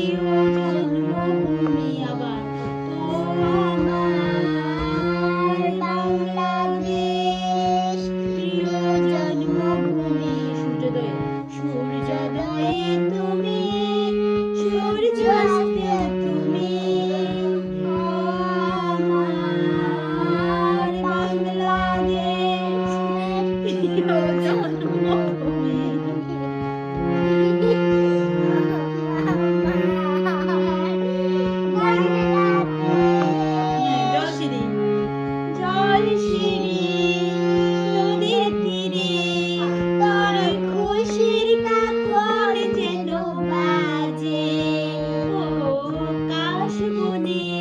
প্রিয় জন্মভূমি আবার ও আমার বাংলাদেশ প্রিয় জন্মভূমি সূর্যোদয় সূর্যোদয়ে তুমি সূর্যাস্তে তুমি আমার বাংলাদেশ প্রিয় জন্মভূমি জলসিঁড়ি জলসিঁড়ি নদীর তীরে তোর খুশির কাকর যেন বাজে ও কাশ বনে